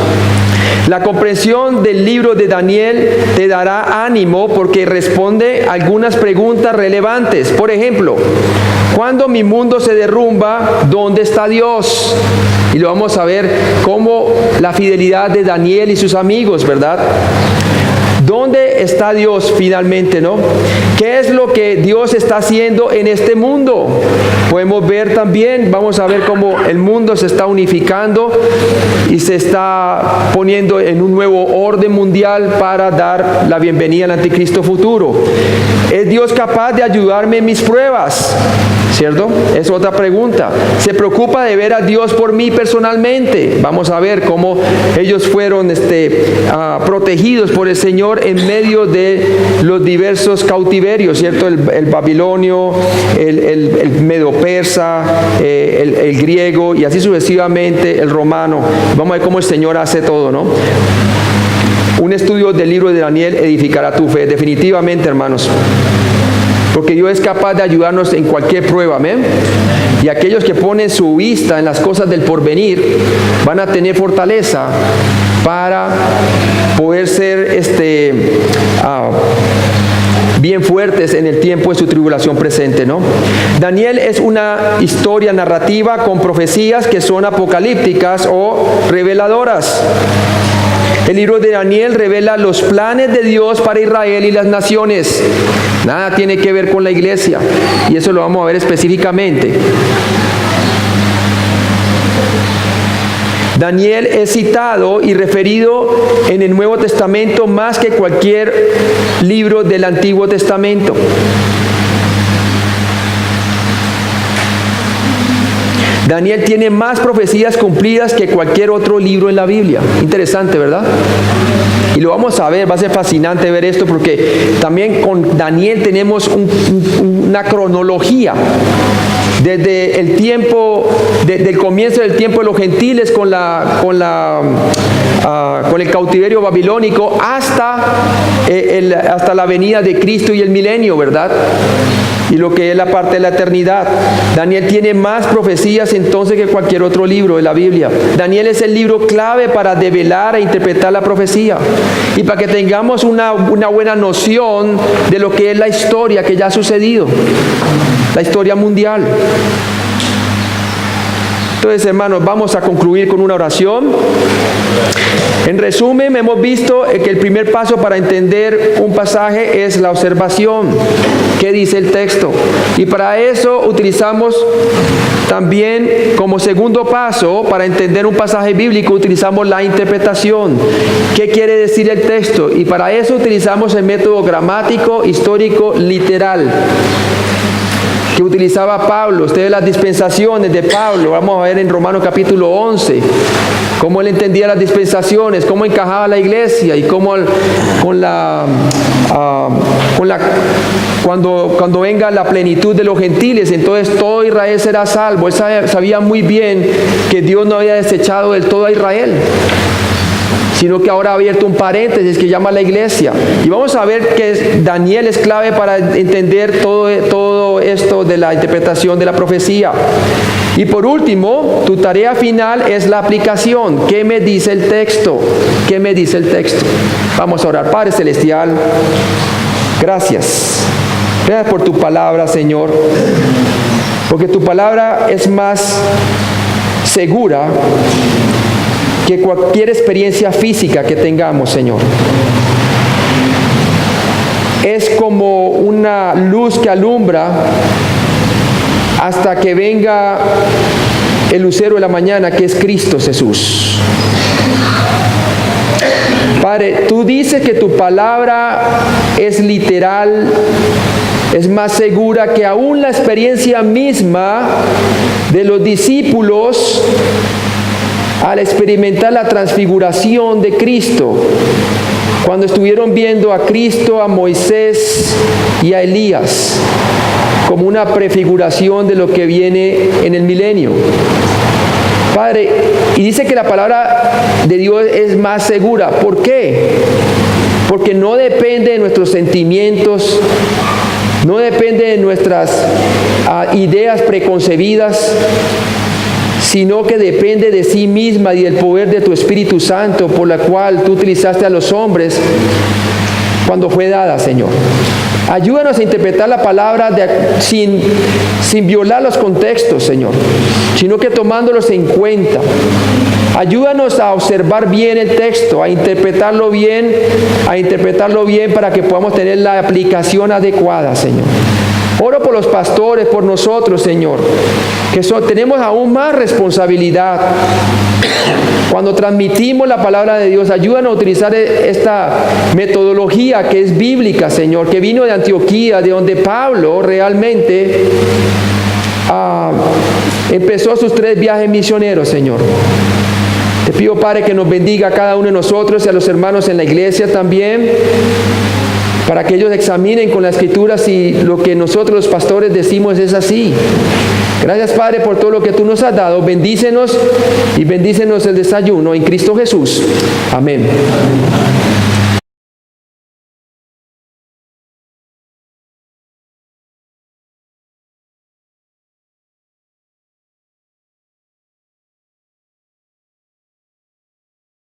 La comprensión del libro de Daniel te dará ánimo porque responde a algunas preguntas relevantes. Por ejemplo, cuando mi mundo se derrumba, ¿dónde está Dios? Y lo vamos a ver como la fidelidad de Daniel y sus amigos, ¿verdad? ¿Dónde está Dios finalmente, no? ¿Qué es lo que Dios está haciendo en este mundo? Podemos ver también, vamos a ver cómo el mundo se está unificando y se está poniendo en un nuevo orden mundial para dar la bienvenida al anticristo futuro. ¿Es Dios capaz de ayudarme en mis pruebas? ¿Cierto? Es otra pregunta. ¿Se preocupa de ver a Dios por mí personalmente? Vamos a ver cómo ellos fueron protegidos por el Señor en medio de los diversos cautiverios, ¿cierto? El babilonio, el medo-persa, el griego y así sucesivamente el romano. Vamos a ver cómo el Señor hace todo, ¿no? Un estudio del libro de Daniel edificará tu fe, definitivamente, hermanos. Porque Dios es capaz de ayudarnos en cualquier prueba, amén. Y aquellos que ponen su vista en las cosas del porvenir van a tener fortaleza para poder ser bien fuertes en el tiempo de su tribulación presente, ¿no? Daniel es una historia narrativa con profecías que son apocalípticas o reveladoras. El libro de Daniel revela los planes de Dios para Israel y las naciones. Nada tiene que ver con la iglesia. Y eso lo vamos a ver específicamente. Daniel es citado y referido en el Nuevo Testamento más que cualquier libro del Antiguo Testamento. Daniel tiene más profecías cumplidas que cualquier otro libro en la Biblia. Interesante, ¿verdad? Y lo vamos a ver, va a ser fascinante ver esto porque también con Daniel tenemos una cronología. Desde el tiempo, desde el comienzo del tiempo de los gentiles con el cautiverio babilónico hasta la venida de Cristo y el milenio, ¿verdad? Y lo que es la parte de la eternidad. Daniel tiene más profecías entonces que cualquier otro libro de la Biblia. Daniel es el libro clave para develar e interpretar la profecía y para que tengamos una buena noción de lo que es la historia que ya ha sucedido, la historia mundial. Entonces, hermanos, vamos a concluir con una oración. En resumen, hemos visto que el primer paso para entender un pasaje es la observación. ¿Qué dice el texto? Y para eso utilizamos también como segundo paso, para entender un pasaje bíblico, utilizamos la interpretación. ¿Qué quiere decir el texto? Y para eso utilizamos el método gramático, histórico, literal, que utilizaba Pablo. Ustedes las dispensaciones de Pablo, vamos a ver en Romanos capítulo 11, cómo él entendía las dispensaciones, cómo encajaba la iglesia y cómo cuando venga la plenitud de los gentiles, entonces todo Israel será salvo. Él sabía muy bien que Dios no había desechado del todo a Israel, sino que ahora ha abierto un paréntesis que llama la iglesia. Y vamos a ver que Daniel es clave para entender todo esto de la interpretación de la profecía. Y por último, tu tarea final es la aplicación. ¿Qué me dice el texto? ¿Qué me dice el texto? Vamos a orar. Padre Celestial, gracias. Gracias por tu palabra, Señor, porque tu palabra es más segura que cualquier experiencia física que tengamos, Señor. Es como una luz que alumbra hasta que venga el lucero de la mañana, que es Cristo Jesús. Padre, tú dices que tu palabra es literal, es más segura que aún la experiencia misma de los discípulos al experimentar la transfiguración de Cristo, cuando estuvieron viendo a Cristo, a Moisés y a Elías, como una prefiguración de lo que viene en el milenio. Padre, y dice que la palabra de Dios es más segura. ¿Por qué? Porque no depende de nuestros sentimientos, no depende de nuestras ideas preconcebidas, sino que depende de sí misma y del poder de tu Espíritu Santo, por la cual tú utilizaste a los hombres cuando fue dada, Señor. Ayúdanos a interpretar la palabra sin violar los contextos, Señor, sino que tomándolos en cuenta. Ayúdanos a observar bien el texto, a interpretarlo bien para que podamos tener la aplicación adecuada, Señor. Oro por los pastores, por nosotros, Señor, que tenemos aún más responsabilidad. Cuando transmitimos la palabra de Dios, ayúdanos a utilizar esta metodología que es bíblica, Señor, que vino de Antioquía, de donde Pablo realmente empezó sus 3 viajes misioneros, Señor. Te pido, Padre, que nos bendiga a cada uno de nosotros y a los hermanos en la iglesia también, para que ellos examinen con la Escritura si lo que nosotros los pastores decimos es así. Gracias, Padre, por todo lo que tú nos has dado. Bendícenos y bendícenos el desayuno en Cristo Jesús. Amén.